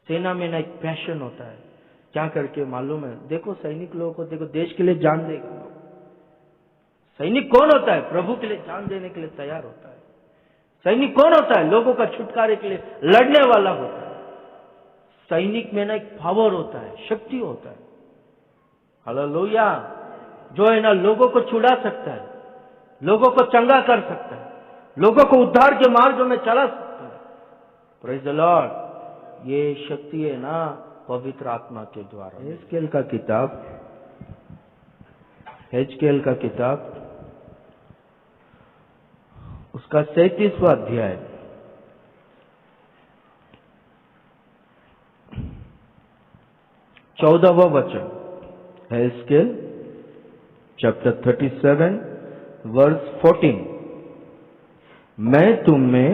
सेना में ना एक पैशन होता है, क्या करके मालूम है? देखो सैनिक लोगों को देखो, देश के लिए जान देगा लोग। सैनिक कौन होता है? प्रभु के लिए जान देने के लिए तैयार होता है। सैनिक कौन होता है? लोगों का छुटकारे के लिए लड़ने वाला होता है। सैनिक में ना एक पावर होता है, शक्ति होता है। हालेलुया। जो है ना लोगों को छुड़ा सकता है, लोगों को चंगा कर सकता है, लोगों को उद्धार के मार्ग में चला सकता है। Praise the Lord. ये शक्ति है ना पवित्र आत्मा के द्वारा। हेजकेल का किताब उसका 37वां अध्याय, 14वां वचन। हेजकेल चैप्टर 37 वर्स 14। मैं तुम में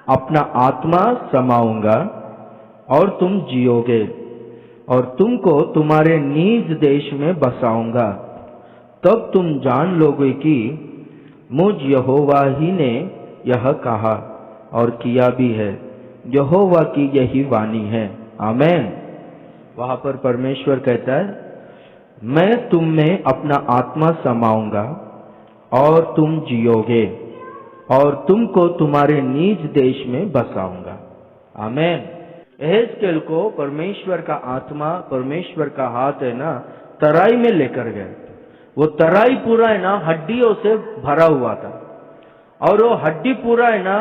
अपना आत्मा समाऊंगा और तुम जियोगे, और तुमको तुम्हारे निज देश में बसाऊंगा। तब तुम जान लोगे कि मुझ यहोवा ही ने यह कहा और किया भी है। यहोवा की यही वाणी है। आमीन। वहां पर परमेश्वर कहता है, मैं तुम में अपना आत्मा समाऊंगा और तुम जियोगे, और तुमको तुम्हारे निज देश में बसाऊंगा। आमीन। एहेजकेल को परमेश्वर का आत्मा, परमेश्वर का हाथ है ना तराई में लेकर गए। वो तराई पूरा है ना हड्डियों से भरा हुआ था, और वो हड्डी पूरा है ना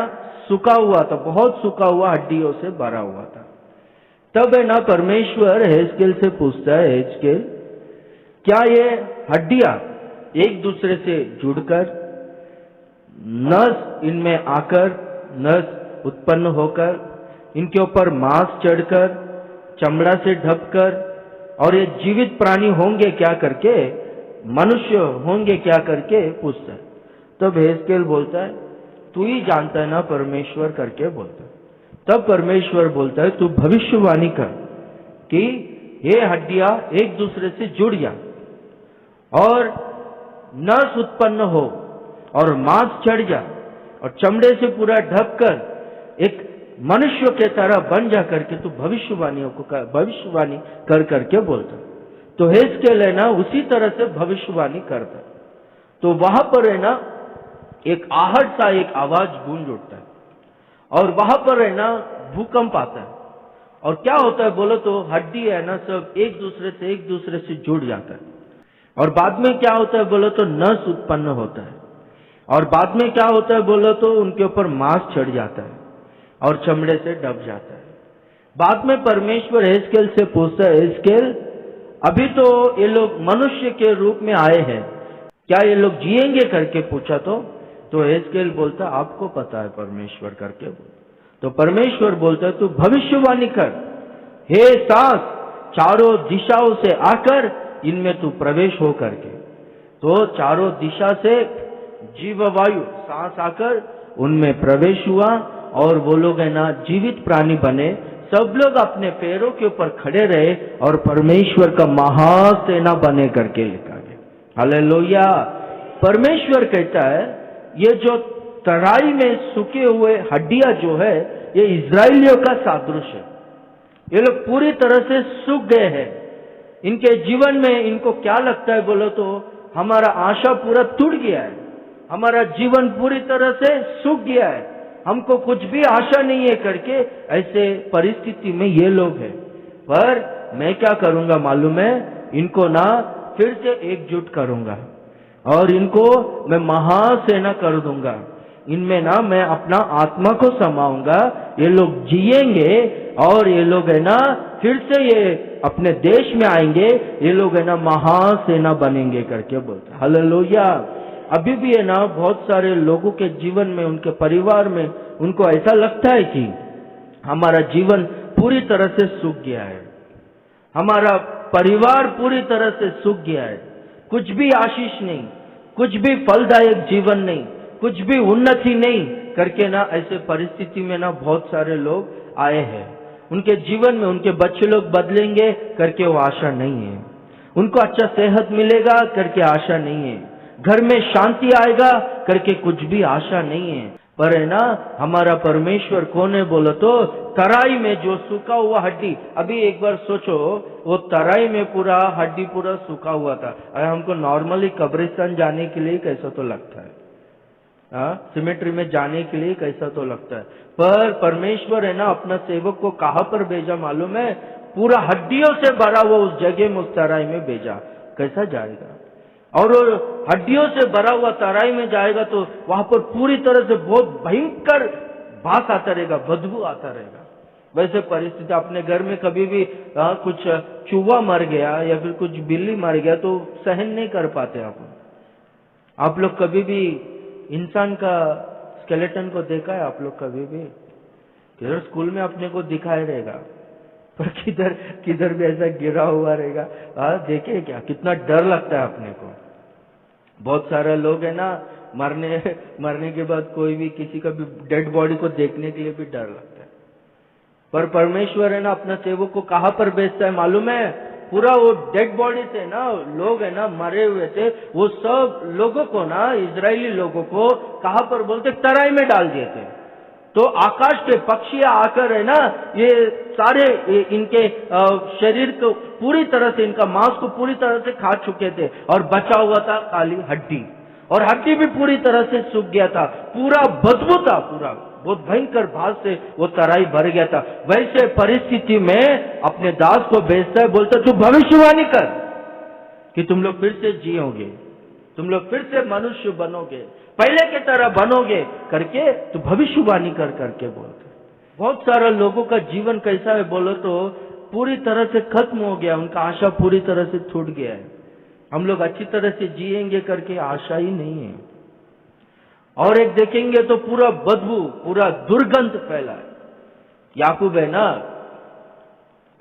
सूखा हुआ था, बहुत सूखा हुआ हड्डियों से भरा हुआ था। तब है ना परमेश्वर एहेजकेल से पूछता है, एहेजकेल क्या ये हड्डियां एक दूसरे से जुड़कर, नस इनमें आकर, नस उत्पन्न होकर, इनके ऊपर मांस चढ़कर, चमड़ा से ढककर, और ये जीवित प्राणी होंगे क्या करके, मनुष्य होंगे क्या करके पूछता है। तब एहेजकेल बोलता है, तू ही जानता है ना परमेश्वर करके बोलता है। तब परमेश्वर बोलता है, तू भविष्यवाणी कर कि ये हड्डियां एक दूसरे से जुड़ जा, और नस उत्पन्न हो, और मांस चढ़ जा, और चमड़े से पूरा ढककर एक मनुष्य के तरह बन जा करके तू भविष्यवाणी कर करके बोलता। तो एहेजकेल है ना उसी तरह से भविष्यवाणी करता। तो वहां पर है ना एक आहट सा एक आवाज गूंज उठता है, और वहां पर है ना भूकंप आता है। और क्या होता है बोलो तो हड्डी है ना सब एक दूसरे से जुड़ जाता है। और बाद में क्या होता है बोलो तो नस उत्पन्न होता है, और बाद में क्या होता है बोलो तो उनके ऊपर मांस चढ़ जाता है और चमड़े से ढक जाता है। बाद में परमेश्वर एहेजकेल से पूछता है, एहेजकेल अभी तो ये लोग मनुष्य के रूप में आए हैं, क्या ये लोग जिएंगे करके पूछा। तो एहेजकेल बोलता, आपको पता है परमेश्वर करके बोलता। तो परमेश्वर बोलता है, तू भविष्यवाणी कर, हे सांस चारों दिशाओं से आकर इनमें तू प्रवेश हो करके। तो चारों दिशा से जीव वायु सांस आकर उनमें प्रवेश हुआ, और वो लोग है ना जीवित प्राणी बने। सब लोग अपने पैरों के ऊपर खड़े रहे, और परमेश्वर का महासेना बने करके लिखा गया। हालेलुया। परमेश्वर कहता है, ये जो तराई में सूखे हुए हड्डियां जो है, ये इजराइलियों का सादृश्य है। ये लोग पूरी तरह से सूख गए हैं। इनके जीवन में इनको क्या लगता है बोलो तो, हमारा आशा पूरा टूट गया है, हमारा जीवन पूरी तरह से सूख गया है, हमको कुछ भी आशा नहीं है करके ऐसे परिस्थिति में ये लोग हैं। पर मैं क्या करूंगा मालूम है, इनको ना फिर से एकजुट करूंगा, और इनको मैं महासेना कर दूंगा। इनमें ना मैं अपना आत्मा को समाऊंगा, ये लोग जिएंगे, और ये लोग है ना फिर से ये अपने देश में आएंगे, ये लोग है ना महासेना बनेंगे करके बोलते। हालेलुया। अभी भी है ना बहुत सारे लोगों के जीवन में, उनके परिवार में, उनको ऐसा लगता है कि हमारा जीवन पूरी तरह से सूख गया है, हमारा परिवार पूरी तरह से सूख गया है, कुछ भी आशीष नहीं, कुछ भी फलदायक जीवन नहीं, कुछ भी उन्नति नहीं करके ना ऐसे परिस्थिति में ना बहुत सारे लोग आए हैं। उनके जीवन में उनके बच्चे लोग बदलेंगे करके वो आशा नहीं है, उनको अच्छा सेहत मिलेगा करके आशा नहीं है, घर में शांति आएगा करके कुछ भी आशा नहीं है। पर है ना हमारा परमेश्वर कौन है बोलो तो तराई में जो सूखा हुआ हड्डी, अभी एक बार सोचो वो तराई में पूरा हड्डी पूरा सूखा हुआ था। अरे हमको नॉर्मली कब्रिस्तान जाने के लिए कैसा तो लगता है, सिमेट्री में जाने के लिए कैसा तो लगता है, पर परमेश्वर है ना अपना सेवक को कहां पर भेजा मालूम है? पूरा हड्डियों से भरा हुआ उस जगह में उस तराई में भेजा। कैसा जाएगा? और हड्डियों से भरा हुआ तराई में जाएगा तो वहां पर पूरी तरह से बहुत भयंकर भास आता रहेगा, बदबू आता रहेगा। वैसे परिस्थिति अपने घर में कभी भी कुछ चूहा मर गया या फिर कुछ बिल्ली मर गया तो सहन नहीं कर पाते आप लोग कभी भी इंसान का स्केलेटन को देखा है? आप लोग कभी भी? किधर स्कूल में अपने को दिखाई रहेगा, पर किधर किधर भी ऐसा गिरा हुआ रहेगा। देखे क्या, कितना डर लगता है अपने को। बहुत सारे लोग है ना मरने के बाद कोई भी किसी का भी डेड बॉडी को देखने के लिए भी डर लगता है, पर परमेश्वर है ना अपना सेवक को कहां पर भेजता है मालूम है? पूरा वो डेड बॉडी से ना लोग है ना मरे हुए थे, वो सब लोगों को ना इजरायली लोगों को कहां पर बोलते? तराई में डाल दिए थे। तो आकाश के पक्षी आकर है ना ये सारे इनके शरीर को पूरी तरह से, इनका मांस को पूरी तरह से खा चुके थे और बचा हुआ था खाली हड्डी, और हड्डी भी पूरी तरह से सूख गया था, पूरा बदबू था, पूरा बहुत भयंकर भाव से वो तराई भर गया था। वैसे परिस्थिति में अपने दास को भेजता है, बोलता तू भविष्यवाणी कर कि तुम लोग फिर से जियोगे, तुम लोग फिर से मनुष्य बनोगे, पहले की तरह बनोगे करके तो भविष्यवाणी कर करके बोलते। बहुत सारे लोगों का जीवन कैसा है बोलो तो पूरी तरह से खत्म हो गया, उनका आशा पूरी तरह से छूट गया है। हम लोग अच्छी तरह से जिएंगे करके आशा ही नहीं है। और एक देखेंगे तो पूरा बदबू, पूरा दुर्गंध फैला है। याकूब है ना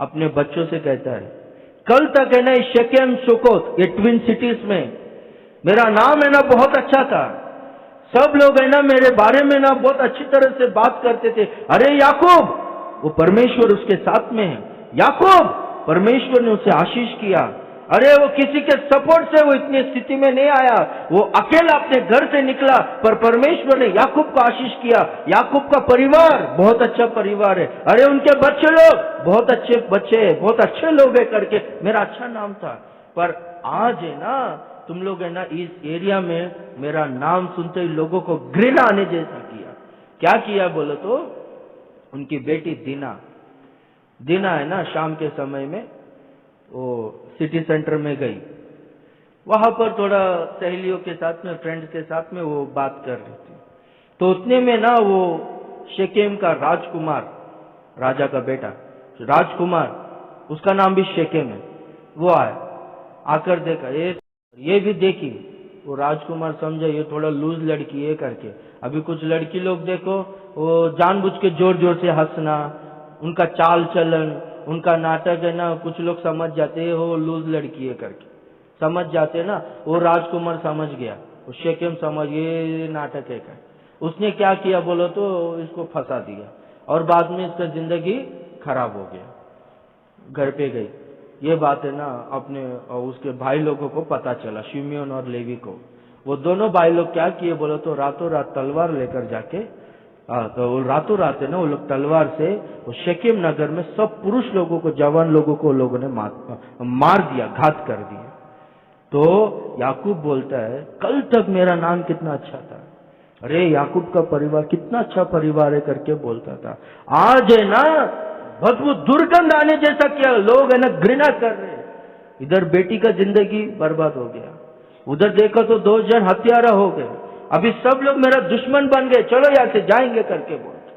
अपने बच्चों से कहता है, कल तक है ना शेकेम सुकोत ये ट्विन सिटीज में मेरा नाम है ना बहुत अच्छा था, सब लोग है ना मेरे बारे में ना बहुत अच्छी तरह से बात करते थे। अरे याकूब, वो परमेश्वर उसके साथ में है। याकूब, परमेश्वर ने उसे आशीष किया। अरे वो किसी के सपोर्ट से वो इतनी स्थिति में नहीं आया, वो अकेला अपने घर से निकला, पर परमेश्वर ने याकूब को आशीष किया। याकूब का परिवार बहुत अच्छा परिवार है। अरे उनके बच्चे लोग बहुत अच्छे बच्चे, बहुत अच्छे लोग है करके मेरा अच्छा नाम था। पर आज है ना तुम लोग है ना इस एरिया में मेरा नाम सुनते ही लोगों को घृणा आने जैसा किया। क्या किया बोलो तो उनकी बेटी दीना है ना शाम के समय में वो सिटी सेंटर में गई, वहां पर थोड़ा सहेलियों के साथ में, फ्रेंड्स के साथ में वो बात कर रही थी। तो उतने में ना वो शेकेम का राजकुमार, राजा का बेटा राजकुमार, उसका नाम भी शेकेम है, वो आकर देखा, ये भी देखी। वो राजकुमार समझा ये थोड़ा लूज लड़की है करके। अभी कुछ लड़की लोग देखो वो जानबूझ के जोर जोर से हंसना, उनका चाल चलन, उनका नाटक है ना, कुछ लोग समझ जाते हैं वो लूज लड़की है करके समझ जाते ना। वो राजकुमार समझ गया, वो शेकेम समझ ये नाटक है कर। उसने क्या किया बोलो तो इसको फंसा दिया और बाद में इसका जिंदगी खराब हो गया। घर पे गई, ये बात है ना अपने उसके भाई लोगों को पता चला, शिमियोन और लेवी को। वो दोनों भाई लोग क्या किए बोलो तो रातों रात तलवार लेकर जाके तो रातों रात है ना वो लोग तलवार से वो शेकेम नगर में सब पुरुष लोगों को, जवान लोगों को लोगों ने मार दिया, घात कर दिया। तो याकूब बोलता है कल तक मेरा नाम कितना अच्छा था, अरे याकूब का परिवार कितना अच्छा परिवार है करके बोलता था। आज है ना बदबू दुर्गंध आने जैसा किया, लोग है ना घृणा कर रहे। इधर बेटी का जिंदगी बर्बाद हो गया, उधर देखा तो 2 जन हत्यारा हो गए, अभी सब लोग मेरा दुश्मन बन गए, चलो यहाँ से जाएंगे करके बोलते।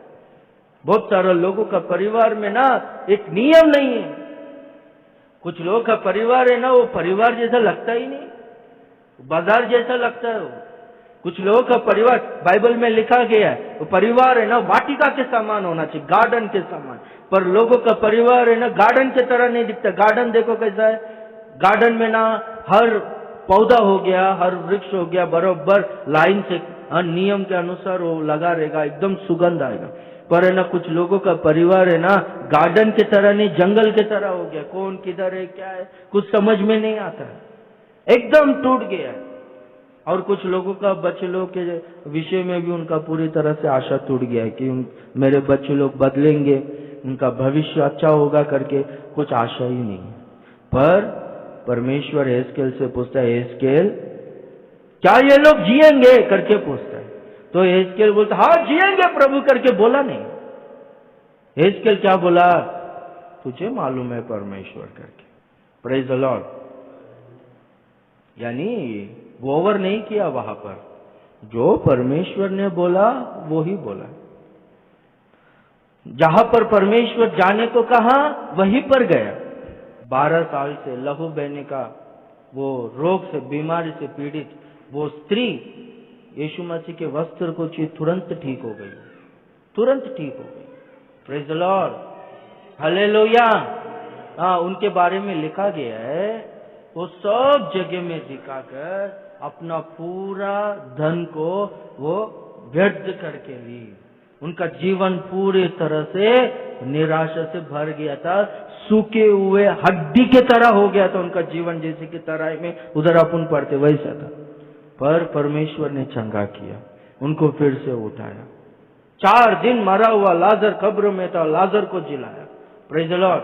बहुत सारे लोगों का परिवार में ना एक नियम नहीं है। कुछ लोगों का परिवार है ना वो परिवार जैसा लगता ही नहीं, बाजार जैसा लगता है वो। कुछ लोगों का परिवार बाइबल में लिखा गया है वो परिवार है ना वाटिका के समान होना चाहिए, गार्डन के समान। पर लोगों का परिवार है ना गार्डन की तरह नहीं दिखता। गार्डन देखो कैसा है, गार्डन में ना हर पौधा हो गया, हर वृक्ष हो गया, बरोबर लाइन से नियम के अनुसार वो लगा रहेगा, एकदम सुगंध आएगा। पर है ना कुछ लोगों का परिवार है ना गार्डन की तरह नहीं, जंगल की तरह हो गया। कौन किधर है क्या है कुछ समझ में नहीं आता है, एकदम टूट गया है। और कुछ लोगों का बच्चे लोग के विषय में भी उनका पूरी तरह से आशा टूट गया है कि मेरे बच्चे लोग बदलेंगे, उनका भविष्य अच्छा होगा करके कुछ आशा ही नहीं है। पर परमेश्वर एहजकेल से पूछता है, एहजकेल क्या ये लोग जिएंगे करके पूछता है। तो एहजकेल बोलता हाँ जिएंगे प्रभु करके बोला नहीं। एहजकेल क्या बोला, तुझे मालूम है परमेश्वर करके। Praise the Lord. यानी वो ओवर नहीं किया, वहां पर जो परमेश्वर ने बोला वो ही बोला। जहां पर परमेश्वर जाने को कहा वहीं पर गया। 12 साल से लहू बहने का वो रोग से, बीमारी से पीड़ित वो स्त्री यीशु मसीह के वस्त्र को छू तुरंत ठीक हो गई, तुरंत ठीक हो गई। Praise the Lord, hallelujah. हाँ, उनके बारे में लिखा गया है वो सब जगह में दिखाकर अपना पूरा धन को वो व्यर्थ करके ली। उनका जीवन पूरी तरह से निराशा से भर गया था, सूखे हुए हड्डी के तरह हो गया था उनका जीवन, जैसे कि तराई में उधर अपन पढ़ते वैसा था। पर परमेश्वर ने चंगा किया, उनको फिर से उठाया। 4 दिन मरा हुआ लाजर कब्र में था, लाजर को जिलाया। Praise the Lord,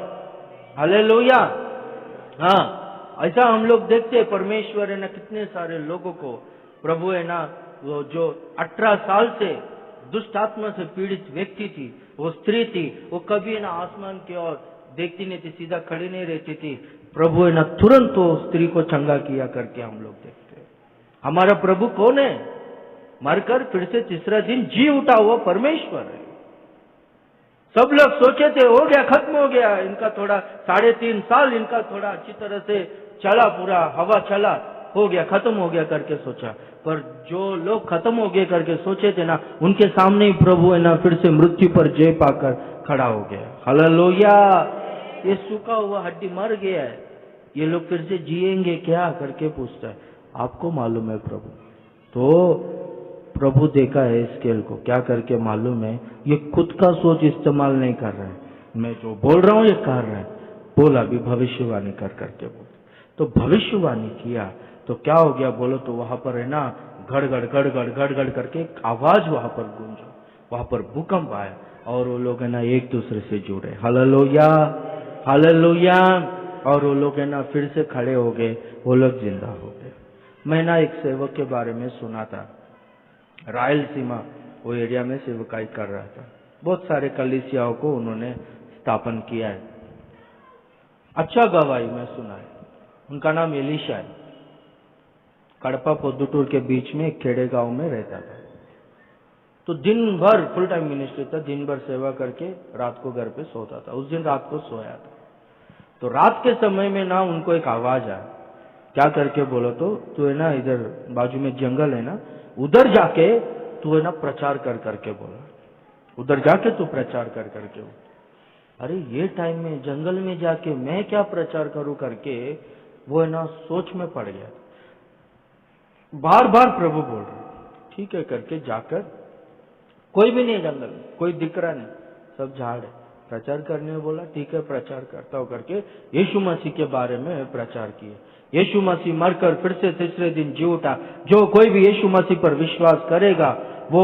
hallelujah. हाँ, ऐसा हम लोग देखते हैं परमेश्वर है ना कितने सारे लोगों को प्रभु है ना, वो जो 18 साल से दुष्ट आत्मा से पीड़ित व्यक्ति थी, वो स्त्री थी, वो कभी ना आसमान की ओर देखती नहीं थी, सीधा खड़ी नहीं रहती थी। प्रभु है ना तुरंत वो स्त्री को चंगा किया करके हम लोग देखते हैं। हमारा प्रभु कौन है? मरकर फिर से तीसरा दिन जी उठा हुआ परमेश्वर है। सब लोग सोचे थे हो गया, खत्म हो गया इनका, थोड़ा 3.5 साल इनका थोड़ा अच्छी तरह से चला, पूरा हवा चला, हो गया, खत्म हो गया करके सोचा। पर जो लोग खत्म हो गए करके सोचे थे ना, उनके सामने ही प्रभु है ना फिर से मृत्यु पर जय पाकर खड़ा हो गया। हालेलुया। ये सूखा हुआ हड्डी मर गया है, ये लोग फिर से जिएंगे क्या करके पूछता है। आपको मालूम है प्रभु? तो प्रभु देखा है एहजकेल को क्या करके मालूम है, ये खुद का सोच इस्तेमाल नहीं कर रहे हैं, मैं जो बोल रहा हूं ये कर रहे हैं। बोला भी भविष्यवाणी कर करके बोल, तो भविष्यवाणी किया तो क्या हो गया बोलो तो वहां पर है ना गड़गड़ गड़गड़ गड़गड़ करके एक आवाज वहां पर गूंजा, वहां पर भूकंप आया और वो लोग है ना एक दूसरे से जुड़े। Hallelujah, hallelujah. और वो लोग है ना फिर से खड़े हो गए, वो लोग जिंदा हो गए। मैं ना एक सेवक के बारे में सुना था, रायलसीमा वो एरिया में सेवकाई कर रहा था। बहुत सारे कलीसियाओं को उन्होंने स्थापन किया है, अच्छा गवाही मैं सुना है। उनका नाम एलिशा है, कड़पा पोद्दुटूर के बीच में एक खेड़े गांव में रहता था। तो दिन भर फुल टाइम मिनिस्ट्री था, दिन भर सेवा करके रात को घर पे सोता था। उस दिन रात को सोया था, तो रात के समय में ना उनको एक आवाज आया, क्या करके बोलो तो तू है ना इधर बाजू में जंगल है ना, उधर जाके तू है ना प्रचार कर करके बोला, उधर जाके तू प्रचार कर करके। अरे ये टाइम में जंगल में जाके मैं क्या प्रचार करूं करके वो है ना सोच में पड़ गया। बार बार प्रभु बोल रहे, ठीक है करके जाकर, कोई भी नहीं जंगल में, कोई दिख रहा नहीं, सब झाड़ है। प्रचार करने बोला, ठीक है प्रचार करता हूं करके यीशु मसीह के बारे में प्रचार किए। यीशु मसीह मरकर फिर से तीसरे दिन जी उठा, जो कोई भी यीशु मसीह पर विश्वास करेगा वो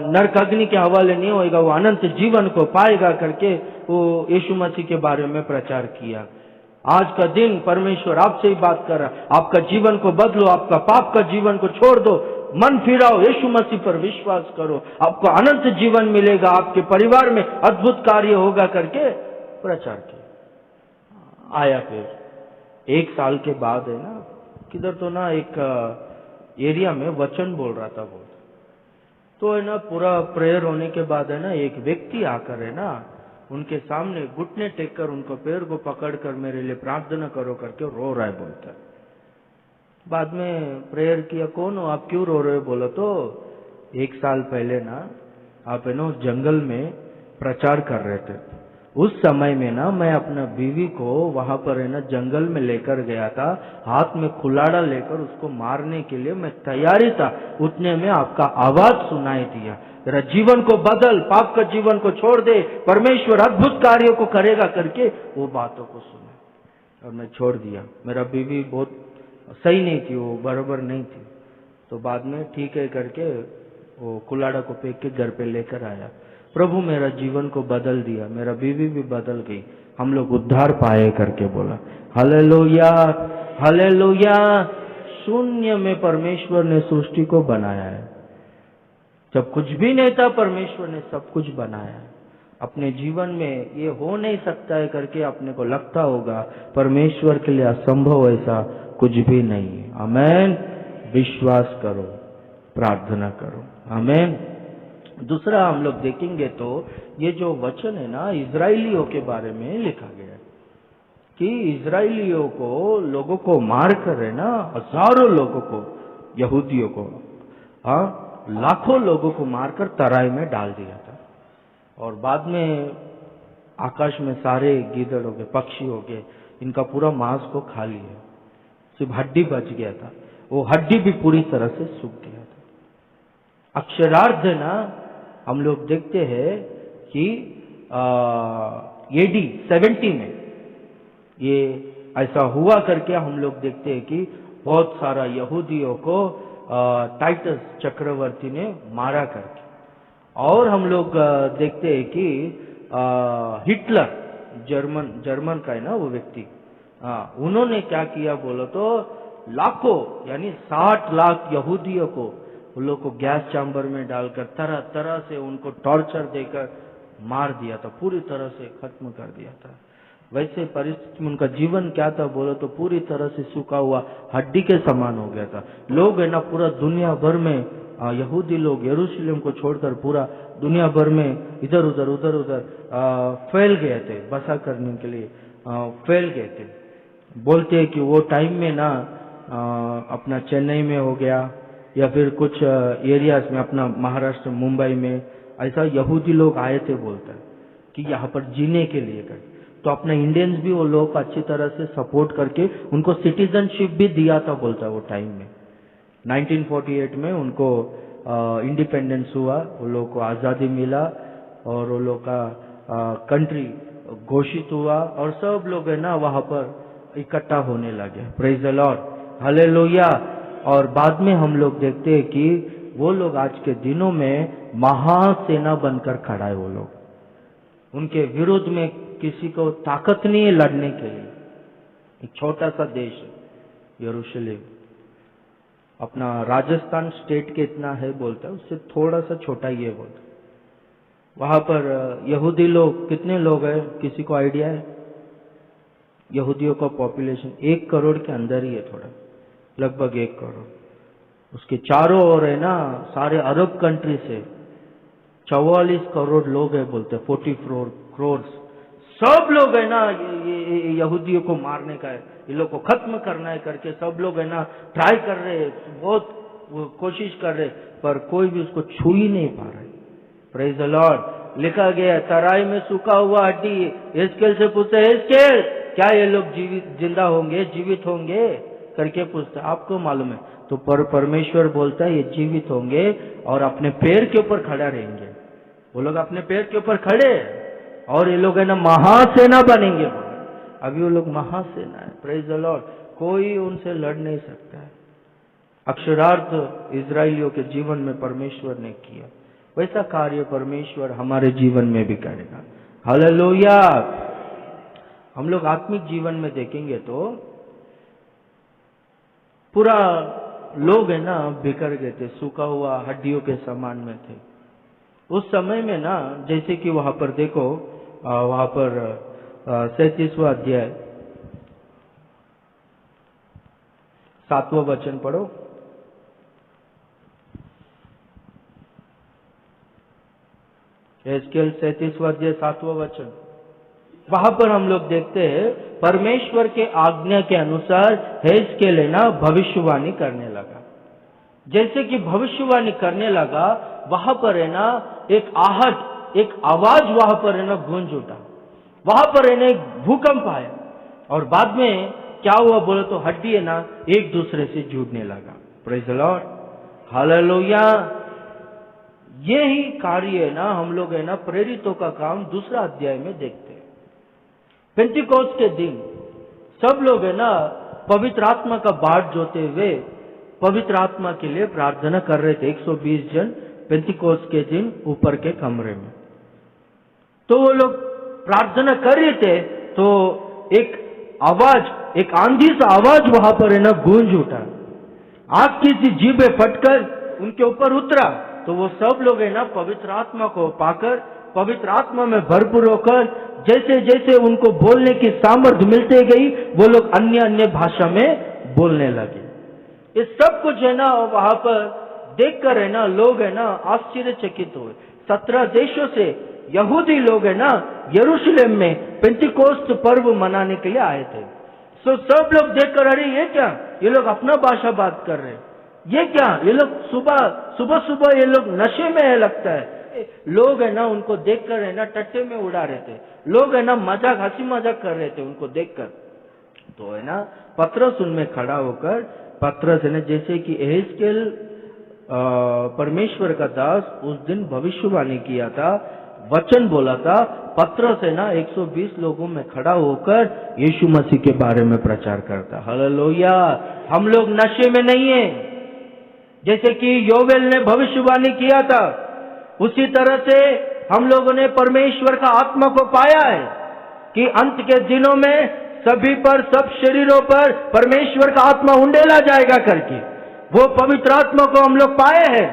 नरक अग्नि के हवाले नहीं होएगा, वो अनंत जीवन को पाएगा करके वो यीशु मसीह के बारे में प्रचार किया। आज का दिन परमेश्वर आपसे ही बात कर रहा, आपका जीवन को बदलो, आपका पाप का जीवन को छोड़ दो, मन फिराओ, यीशु मसीह पर विश्वास करो, आपको अनंत जीवन मिलेगा, आपके परिवार में अद्भुत कार्य होगा करके प्रचार किया। आया फिर 1 साल के बाद है ना, किधर तो ना एक एरिया में वचन बोल रहा था वो, तो है ना पूरा प्रेयर होने के बाद है ना एक व्यक्ति आकर है ना उनके सामने घुटने टेक कर उनको पैर को पकड़कर मेरे लिए प्रार्थना करो करके रो रहा है बोलता है। बाद में प्रेयर किया, कौन हो आप, क्यों रो रहे हो? बोलो तो 1 साल पहले ना आप है ना उस जंगल में प्रचार कर रहे थे, उस समय में ना मैं अपना बीवी को वहां पर है ना जंगल में लेकर गया था, हाथ में कुल्हाड़ा लेकर उसको मारने के लिए मैं तैयारी था, उतने में आपका आवाज सुनाई दिया, तेरा जीवन को बदल, पाप का जीवन को छोड़ दे, परमेश्वर अद्भुत कार्यों को करेगा करके वो बातों को सुना और मैं छोड़ दिया। मेरा बीवी बहुत सही नहीं थी, वो बराबर नहीं थी, तो बाद में ठीक है करके वो कुल्हाड़ा को फेंक के घर पे लेकर आया। प्रभु मेरा जीवन को बदल दिया, मेरा बीवी भी बदल गई, हम लोग उद्धार पाए करके बोला। Hallelujah, hallelujah. शून्य में परमेश्वर ने सृष्टि को बनाया है। जब कुछ भी नहीं था परमेश्वर ने सब कुछ बनाया है। अपने जीवन में ये हो नहीं सकता है करके अपने को लगता होगा, परमेश्वर के लिए असंभव ऐसा कुछ भी नहीं है। आमेन। विश्वास करो, प्रार्थना करो। आमेन। दूसरा हम लोग देखेंगे तो ये जो वचन है ना, इजराइलियों के बारे में लिखा गया है कि इजराइलियों को, लोगों को मार कर है ना, हजारों लोगों को, यहूदियों को, लाखों लोगों को मारकर तराई में डाल दिया था। और बाद में आकाश में सारे गीदड़ हो गए, पक्षी हो गए, इनका पूरा मांस को खा लिया, सिर्फ हड्डी बच गया था। वो हड्डी भी पूरी तरह से सूख गया था। अक्षरार्थ ना हम लोग देखते हैं कि AD 70 में ये ऐसा हुआ करके हम लोग देखते हैं कि बहुत सारा यहूदियों को टाइटस चक्रवर्ती ने मारा करके। और हम लोग देखते हैं कि हिटलर, जर्मन का है ना वो व्यक्ति, उन्होंने क्या किया बोलो तो लाखों यानी 60 लाख यहूदियों को उन लोग को गैस चैम्बर में डालकर तरह तरह से उनको टॉर्चर देकर मार दिया था, पूरी तरह से खत्म कर दिया था। वैसे परिस्थिति में उनका जीवन क्या था बोलो तो पूरी तरह से सूखा हुआ हड्डी के समान हो गया था। लोग है ना पूरा दुनिया भर में, यहूदी लोग यरूशलेम को छोड़कर पूरा दुनिया भर में इधर उधर फैल गए थे, बसा करने के लिए फैल गए थे। बोलते हैं कि वो टाइम में ना अपना चेन्नई में हो गया या फिर कुछ एरियाज में, अपना महाराष्ट्र मुंबई में ऐसा यहूदी लोग आए थे, बोलता है कि यहाँ पर जीने के लिए कर। तो अपना इंडियंस भी वो लोग अच्छी तरह से सपोर्ट करके उनको सिटीजनशिप भी दिया था, बोलता है वो टाइम में 1948 में उनको इंडिपेंडेंस हुआ, वो लोग को आज़ादी मिला और वो लोग का कंट्री घोषित हुआ और सब लोग है ना वहाँ पर इकट्ठा होने लगे। Praise the Lord, hallelujah. और बाद में हम लोग देखते हैं कि वो लोग आज के दिनों में महासेना बनकर खड़ा है। वो लोग, उनके विरुद्ध में किसी को ताकत नहीं है लड़ने के लिए। एक छोटा सा देश है यरूशलेम, अपना राजस्थान स्टेट के इतना है बोलता है, उससे थोड़ा सा छोटा ही है बोलता है। वहां पर यहूदी लोग कितने लोग हैं, किसी को आइडिया है? यहूदियों का पॉपुलेशन 1 करोड़ के अंदर ही है, थोड़ा लगभग 1 करोड़। उसके चारों ओर है ना सारे अरब कंट्री से 44 करोड़ लोग है बोलते हैं, 44 करोड़। सब लोग है ना ये यहूदियों को मारने का है, ये लोग को खत्म करना है करके सब लोग है ना ट्राई कर रहे हैं, बहुत कोशिश कर रहे, पर कोई भी उसको छू ही नहीं पा रहा है। Praise the Lord. लिखा गया तराई में सूखा हुआ हड्डी। एस्केल से पूछते, एस्केल क्या ये लोग जिंदा होंगे, जीवित होंगे करके पूछते, आपको मालूम है? तो परमेश्वर बोलता है ये जीवित होंगे और अपने पैर के ऊपर खड़ा रहेंगे। वो लोग अपने पैर के ऊपर खड़े और ये लोग है ना महासेना बनेंगे। अभी वो लोग महासेना है। Praise the Lord. कोई उनसे लड़ नहीं सकता है। अक्षरार्थ इजराइलियों के जीवन में परमेश्वर ने किया, वैसा कार्य परमेश्वर हमारे जीवन में भी करेगा। हालेलुया। हम लोग आत्मिक जीवन में देखेंगे तो पूरा लोग है ना बिखर गए थे, सूखा हुआ हड्डियों के समान में थे। उस समय में ना जैसे कि वहां पर देखो, वहां पर 37वां अध्याय 7वां वचन पढ़ो। एस्केल 37वां अध्याय 7वां वचन। वहां पर हम लोग देखते हैं परमेश्वर के आज्ञा के अनुसार एस्केल है ना भविष्यवाणी करने लगा। जैसे कि भविष्यवाणी करने लगा, वहां पर है ना एक आहट, एक आवाज वहां पर है ना गूंज उठा। वहां पर है ना एक भूकंप आया और बाद में क्या हुआ बोलो तो हड्डी है ना एक दूसरे से जुड़ने लगा। Praise the Lord, hallelujah. ये ही कार्य है ना हम लोग है ना प्रेरितों का काम 2 अध्याय में देखते हैं। पेंटिकोस्ट के दिन सब लोग है ना पवित्र आत्मा का बाढ़ जोते हुए पवित्र आत्मा के लिए प्रार्थना कर रहे थे 120 जन पेंतिकोस्त के दिन ऊपर के कमरे में। तो वो लोग प्रार्थना कर रहे थे तो एक आवाज, एक आंधी सा आवाज वहां पर है ना गूंज उठा। आग की सी जीभें फटकर उनके ऊपर उतरा। तो वो सब लोग है ना पवित्र आत्मा को पाकर, पवित्र आत्मा में भरपूर होकर, जैसे जैसे उनको बोलने की सामर्थ्य मिलते गई वो लोग अन्य अन्य भाषा में बोलने लगे। ये सब कुछ है ना वहां पर देखकर है ना लोग है ना आश्चर्यचकित हुए। 17 देशों से यहूदी लोग है ना यरूशलेम में पेंटिकोस्त पर्व मनाने के लिए आए थे। सो सब लोग देखकर, अरे ये क्या, ये लोग अपना भाषा बात कर रहे हैं, ये क्या, ये लोग सुबह सुबह ये लोग नशे में है लगता है। लोग है ना उनको देखकर है ना टट्टे में उड़ा रहे थे। लोग है ना मजाक, हंसी मजाक कर रहे थे उनको देखकर। तो है ना पतरस उनमें खड़ा होकर, पतरस है ना जैसे कि एहेजकेल परमेश्वर का दास उस दिन भविष्यवाणी किया था, वचन बोला था, पतरस है ना 120 लोगों में खड़ा होकर यीशु मसीह के बारे में प्रचार करता। हालेलुया। हम लोग नशे में नहीं है। जैसे कि योवेल ने भविष्यवाणी किया था, उसी तरह से हम लोगों ने परमेश्वर का आत्मा को पाया है कि अंत के दिनों में सभी पर, सब शरीरों पर परमेश्वर का आत्मा उंडेला जाएगा करके। वो पवित्र आत्मा को हम लोग पाए हैं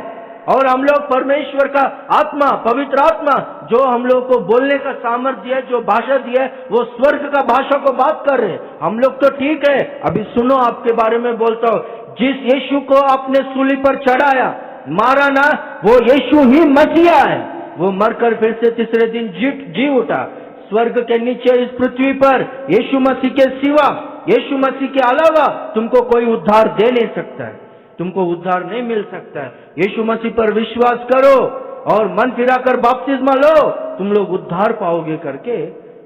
और हम लोग परमेश्वर का आत्मा, पवित्र आत्मा जो हम लोग को बोलने का सामर्थ्य दिया है, जो भाषा दिया है, वो स्वर्ग का भाषा को बात कर रहे हैं। हम लोग तो ठीक है। अभी सुनो, आपके बारे में बोलता हूं। जिस यीशु को आपने सूली पर चढ़ाया, मारा ना, वो यीशु ही मसीहा है। वो मरकर फिर से तीसरे दिन जी उठा। स्वर्ग के नीचे इस पृथ्वी पर यीशु मसीह के सिवा, यीशु मसीह के अलावा तुमको कोई उद्धार दे नहीं सकता है, तुमको उद्धार नहीं मिल सकता है। यीशु मसीह पर विश्वास करो और मन फिराकर बपतिस्मा लो, तुम लोग उद्धार पाओगे करके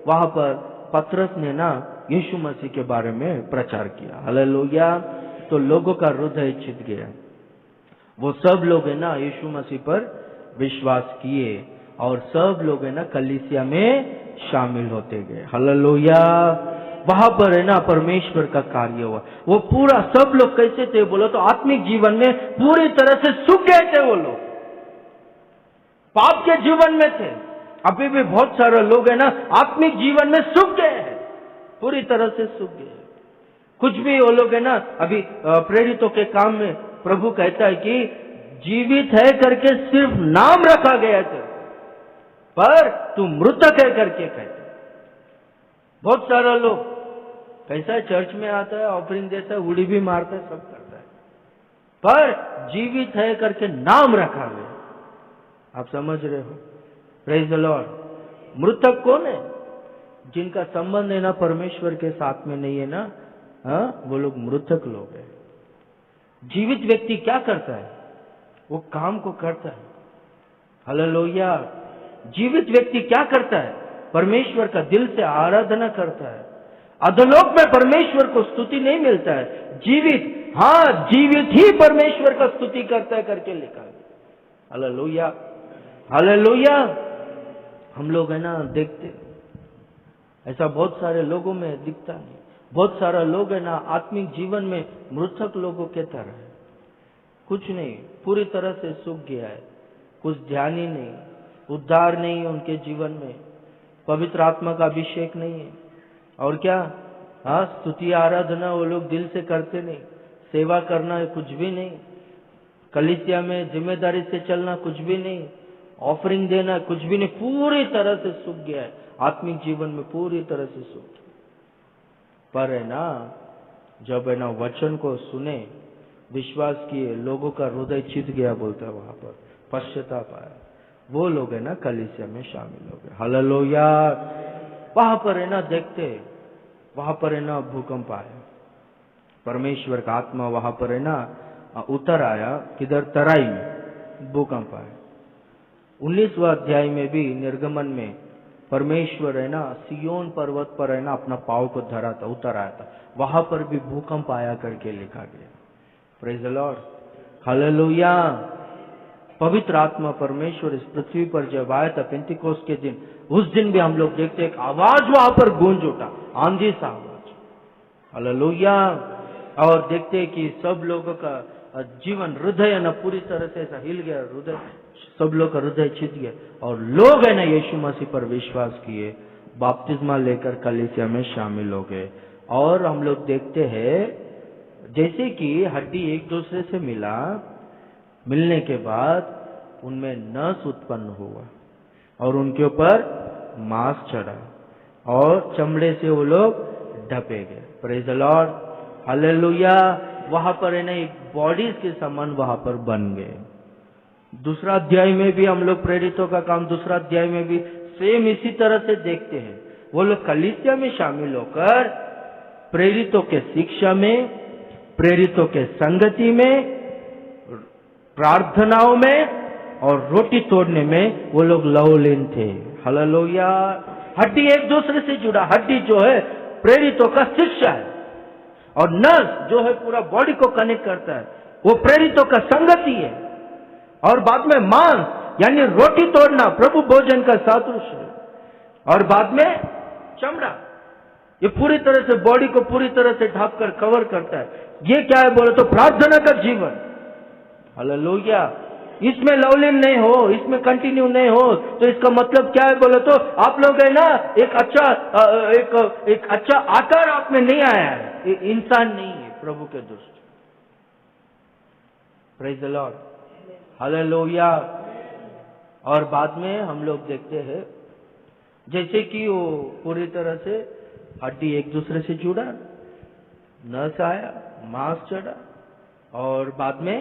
वहां पर पतरस ने ना यीशु मसीह के बारे में प्रचार किया। हालेलुया। तो लोगों का हृदय छिद गया। वो सब लोग है ना यीशु मसीह पर विश्वास किए और सब लोग है ना कलीसिया में शामिल होते गए। हालेलुया। वहां पर है ना परमेश्वर का कार्य हुआ। वो पूरा, सब लोग कैसे थे बोलो तो आत्मिक जीवन में पूरी तरह से सूख गए थे। वो लोग पाप के जीवन में थे। अभी भी बहुत सारे लोग है ना आत्मिक जीवन में सूख गए हैं, पूरी तरह से सूख गए। कुछ भी वो लोग है ना, अभी प्रेरितों के काम में प्रभु कहता है कि जीवित है करके सिर्फ नाम रखा गया था, पर तू मृतक है करके कहता। बहुत सारा लोग कैसा है, चर्च में आता है, ऑफरिंग देता है, उड़ी भी मारता है, सब करता है, पर जीवित है करके नाम रखा गया। आप समझ रहे हो? Praise the Lord. मृतक कौन है? जिनका संबंध है ना परमेश्वर के साथ में नहीं है ना, वो लोग मृतक लोग हैं। जीवित व्यक्ति क्या करता है? वो काम को करता है। हालेलुया। जीवित व्यक्ति क्या करता है? परमेश्वर का दिल से आराधना करता है। अधोलोक में परमेश्वर को स्तुति नहीं मिलता है, जीवित, जीवित ही परमेश्वर का स्तुति करता है करके लिखा है। हालेलुया। हालेलुया। हम लोग है ना देखते, ऐसा बहुत सारे लोगों में दिखता नहीं। बहुत सारा लोग है ना आत्मिक जीवन में मृतक लोगों के तरह है, कुछ नहीं, पूरी तरह से सूख गया है, कुछ ध्यान ही नहीं, उद्धार नहीं है उनके जीवन में, पवित्र आत्मा का अभिषेक नहीं है। और क्या, स्तुति आराधना वो लोग दिल से करते नहीं, सेवा करना कुछ भी नहीं, कलीसिया में जिम्मेदारी से चलना कुछ भी नहीं, ऑफरिंग देना कुछ भी नहीं, पूरी तरह से सूख गया है आत्मिक जीवन में, पूरी तरह से सूख गया। पर है ना जब है ना वचन को सुने, विश्वास किए, लोगों का हृदय चित गया, बोलता है वहां पर पश्चाताप आया, वो लोग है ना कलीसिया में शामिल हो गए। हालेलुया। वहां पर है ना देखते, वहां पर है ना भूकंप आया, परमेश्वर का आत्मा वहां पर है ना उतर आया, किधर? तराई में भूकंप आया। 19वां अध्याय में भी निर्गमन में परमेश्वर है ना सियोन पर्वत पर है ना अपना पांव को धरा था, उतर आया था, वहां पर भी भूकंप आया करके लिखा गया। Praise the Lord. हालेलुया। पवित्र आत्मा परमेश्वर इस पृथ्वी पर जब आया था पेंतिकोस्त के दिन, उस दिन भी हम लोग देखते एक आवाज वहां पर गूंज उठा, आंधी सा आवाज। हालेलुया। और देखते कि सब लोगों का जीवन हृदय न पूरी तरह से ऐसा हिल गया, हृदय सब लोग का हृदय छिद गया और लोग है ना यीशु मसीह पर विश्वास किए, बपतिस्मा लेकर कलीसिया में शामिल हो गए। और हम लोग देखते हैं जैसे कि हड्डी एक दूसरे से मिलने के बाद उनमें नस उत्पन्न हुआ और उनके ऊपर मांस चढ़ा और चमड़े से वो लोग ढपे गए। Praise the Lord, hallelujah. वहां पर है ना एक बॉडीज के समान वहां पर बन गए। दूसरा अध्याय में भी हम लोग प्रेरितों का काम दूसरा अध्याय में भी सेम इसी तरह से देखते हैं। वो लोग कलीसिया में शामिल होकर प्रेरितों के शिक्षा में, प्रेरितों के संगति में, प्रार्थनाओं में और रोटी तोड़ने में वो लोग लवलीन थे। हालेलुया। हड्डी एक दूसरे से जुड़ा, हड्डी जो है प्रेरितों का शिक्षा है और नस जो है पूरा बॉडी को कनेक्ट करता है वो प्रेरितों का संगति है। और बाद में मांस यानी रोटी तोड़ना प्रभु भोजन का सादृश्य है। और बाद में चमड़ा, ये पूरी तरह से बॉडी को पूरी तरह से ढक कर कवर करता है। ये क्या है बोले तो प्रार्थना का जीवन। हालेलुया। इसमें लवलीन नहीं हो, इसमें कंटिन्यू नहीं हो तो इसका मतलब क्या है बोले तो आप लोग है ना एक अच्छा आकार आप में नहीं आया है, इंसान नहीं है प्रभु के दुष्ट। Praise the Lord, hallelujah. और बाद में हम लोग देखते हैं जैसे कि वो पूरी तरह से हड्डी एक दूसरे से जुड़ा, नस आया, मांस चढ़ा और बाद में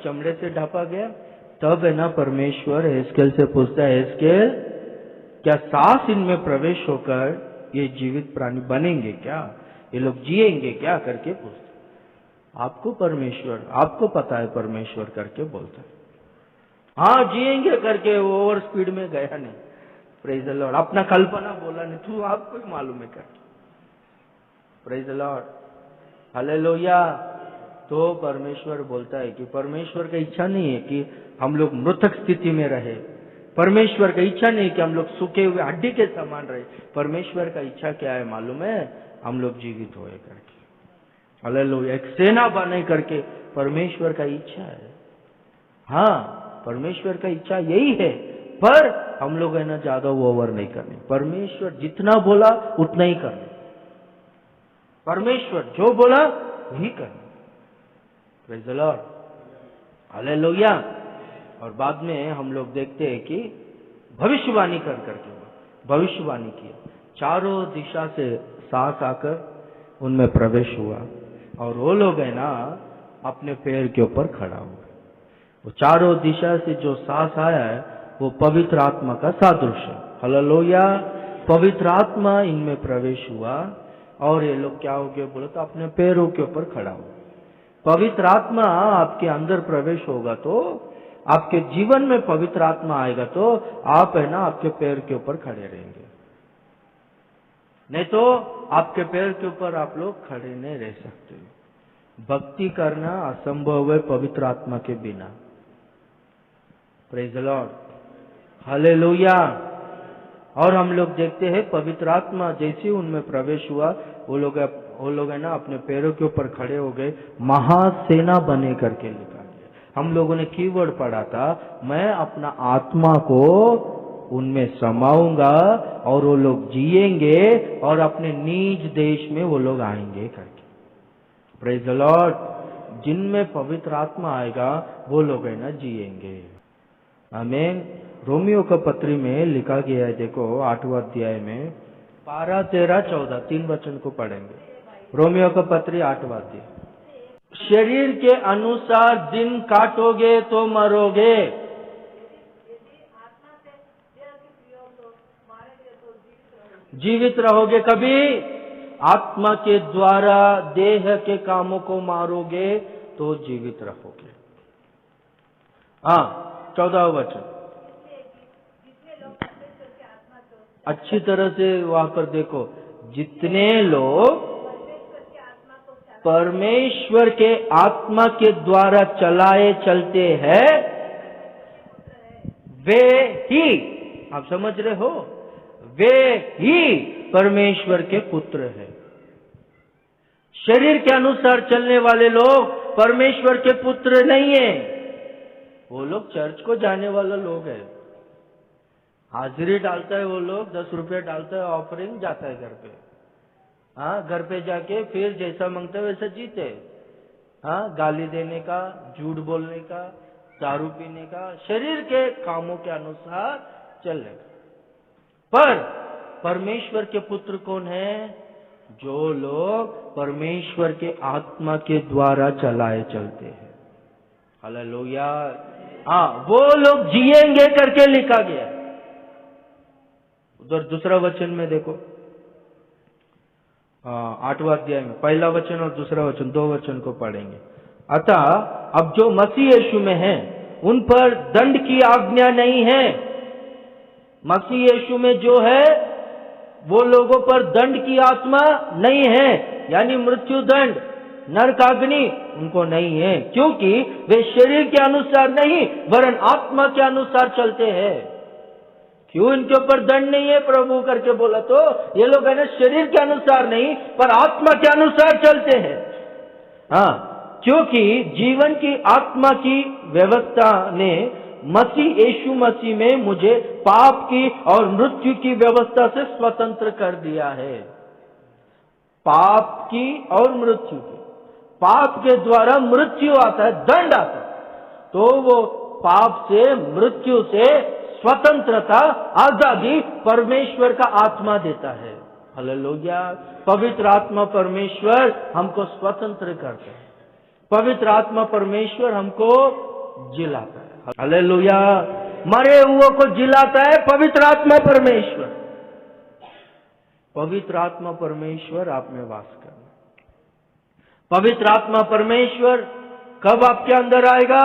चमड़े से ढापा गया। तब है ना परमेश्वर एस्केल से पूछता है, एस्केल क्या सांस इनमें प्रवेश होकर ये जीवित प्राणी बनेंगे क्या, ये लोग जिएंगे क्या करके पूछता। आपको परमेश्वर, आपको पता है परमेश्वर करके बोलता है। हाँ जिएंगे करके वो ओवर स्पीड में गया नहीं। प्रेज द लॉर्ड, अपना कल्पना बोला नहीं, तू आपको ही मालूम है करके। Praise the Lord, hallelujah. तो परमेश्वर बोलता है कि परमेश्वर का इच्छा नहीं है कि हम लोग मृतक स्थिति में रहे। परमेश्वर का इच्छा नहीं कि हम लोग सूखे हुए हड्डी के समान रहे। परमेश्वर का इच्छा क्या है मालूम है, हम लोग जीवित होए करके। हालेलुया। एक सेना बने करके परमेश्वर का इच्छा है। हाँ परमेश्वर का इच्छा यही है, पर हम लोग है ना ज्यादा ओवर नहीं करने। परमेश्वर जितना बोला उतना ही करना, परमेश्वर जो बोला वही करना। Praise the Lord, hallelujah. और बाद में हम लोग देखते हैं कि भविष्यवाणी कर करके भविष्यवाणी किया, चारों दिशा से सांस आकर उनमें प्रवेश हुआ और वो लोग है ना अपने पैर के ऊपर खड़ा हुए। वो चारों दिशा से जो सांस आया है वो पवित्र आत्मा का सादृश्य। हालेलुया। पवित्र आत्मा इनमें प्रवेश हुआ और ये लोग क्या हो गए बोले तो अपने पैरों के ऊपर खड़ा हुआ। पवित्र आत्मा आपके अंदर प्रवेश होगा तो, आपके जीवन में पवित्र आत्मा आएगा तो आप है ना आपके पैर के ऊपर खड़े रहेंगे, नहीं तो आपके पैर के ऊपर आप लोग खड़े नहीं रह सकते। भक्ति करना असंभव है पवित्र आत्मा के बिना। Praise the Lord, hallelujah. और हम लोग देखते हैं पवित्र आत्मा जैसे उनमें प्रवेश हुआ वो लोग है ना अपने पैरों के ऊपर खड़े हो गए, महासेना बने करके लिखा गया। हम लोगों ने कीवर्ड पढ़ा था, मैं अपना आत्मा को उनमें समाऊंगा और वो लोग जिएंगे और अपने निज देश में वो लोग आएंगे करके। Praise the Lord. जिनमें पवित्र आत्मा आएगा वो लोग है ना जिएंगे। आमीन। रोमियो का पत्री में लिखा गया है, देखो 8वां अध्याय में 12, 13, 14 3 वचन को पढ़ेंगे। रोमियो का पत्री 8वां अध्याय। शरीर के अनुसार दिन काटोगे तो मरोगे, जीवित रहोगे। कभी आत्मा के द्वारा देह के कामों को मारोगे तो जीवित रहोगे। हाँ 14वां वचन अच्छी तरह से वहां पर देखो, जितने लोग परमेश्वर के आत्मा के द्वारा चलाए चलते हैं वे ही, आप समझ रहे हो, वे ही परमेश्वर के पुत्र हैं। शरीर के अनुसार चलने वाले लोग परमेश्वर के पुत्र नहीं है। वो लोग चर्च को जाने वाले लोग हैं, हाजिरी डालता है, वो लोग 10 रुपये डालता है, ऑफरिंग जाता है घर पे। हाँ, घर पे जाके फिर जैसा मांगता है वैसा जीते। हाँ, गाली देने का, झूठ बोलने का, दारू पीने का, शरीर के कामों के अनुसार चलेगा। पर परमेश्वर के पुत्र कौन है? जो लोग परमेश्वर के आत्मा के द्वारा चलाए चलते हैं। हालेलुया। हाँ, वो लोग जिएंगे करके लिखा गया। उधर दूसरा वचन में देखो, 8वां अध्याय में पहला वचन और दूसरा वचन, 2 वचन को पढ़ेंगे। अतः अब जो मसीह यीशु में है उन पर दंड की आज्ञा नहीं है। मसीह यीशु में जो है वो लोगों पर दंड की आत्मा नहीं है, यानी मृत्यु दंड, नरकाग्नि उनको नहीं है, क्योंकि वे शरीर के अनुसार नहीं वरन आत्मा के अनुसार चलते हैं। क्यों इनके ऊपर दंड नहीं है प्रभु करके बोला तो ये लोग है ना शरीर के अनुसार नहीं पर आत्मा के अनुसार चलते हैं। हाँ, क्योंकि जीवन की आत्मा की व्यवस्था ने मसीह यीशु मसीह में मुझे पाप की और मृत्यु की व्यवस्था से स्वतंत्र कर दिया है। पाप की और मृत्यु की, पाप के द्वारा मृत्यु आता है, दंड आता है, तो वो पाप से मृत्यु से स्वतंत्रता, आजादी परमेश्वर का आत्मा देता है। हालेलुया। पवित्र आत्मा परमेश्वर हमको स्वतंत्र करता है, पवित्र आत्मा परमेश्वर हमको जिलाता है। हालेलुया। मरे हुए को जिलाता है पवित्र आत्मा परमेश्वर। पवित्र आत्मा परमेश्वर आप में वास करना। पवित्र आत्मा परमेश्वर कब आपके अंदर आएगा?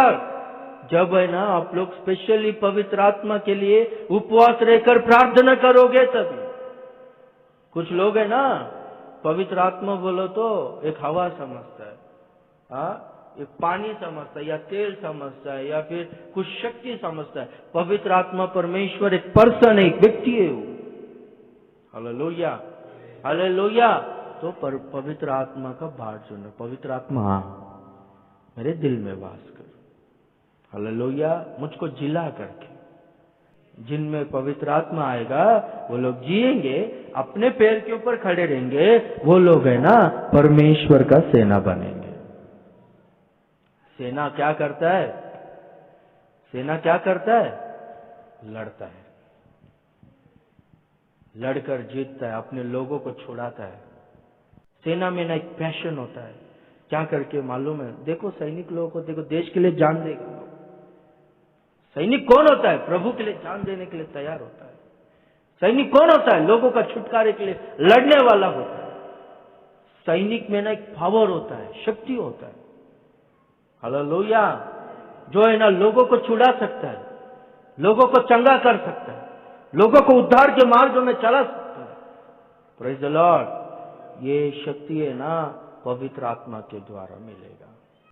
जब है ना आप लोग स्पेशली पवित्र आत्मा के लिए उपवास रहकर प्रार्थना करोगे तभी। कुछ लोग है ना पवित्र आत्मा बोलो तो एक हवा समझता है, हाँ, एक पानी समझता है या तेल समझता है या फिर कुछ शक्ति समझता है। पवित्र आत्मा परमेश्वर एक पर्सन है, एक व्यक्ति है वो। Hallelujah, hallelujah. तो पवित्र आत्मा का भार सुनो। पवित्र आत्मा मेरे दिल में वास कर, हालेलुया, मुझको जिला करके। जिनमें पवित्र आत्मा आएगा वो लोग जिएंगे, अपने पैर के ऊपर खड़े रहेंगे, वो लोग है ना परमेश्वर का सेना बनेंगे। सेना क्या करता है? सेना क्या करता है? लड़ता है, लड़कर जीतता है, अपने लोगों को छुड़ाता है। सेना में ना एक पैशन होता है, क्या करके मालूम है? देखो सैनिक लोगों को देखो, देश के लिए जान देगा। सैनिक कौन होता है? प्रभु के लिए जान देने के लिए तैयार होता है। सैनिक कौन होता है? लोगों का छुटकारे के लिए लड़ने वाला होता है। सैनिक में ना एक पावर होता है, शक्ति होता है। हालेलुया। जो है ना लोगों को छुड़ा सकता है, लोगों को चंगा कर सकता है, लोगों को उद्धार के मार्ग में चला सकता है। Praise the Lord. ये शक्ति है ना पवित्र आत्मा के द्वारा मिलेगा।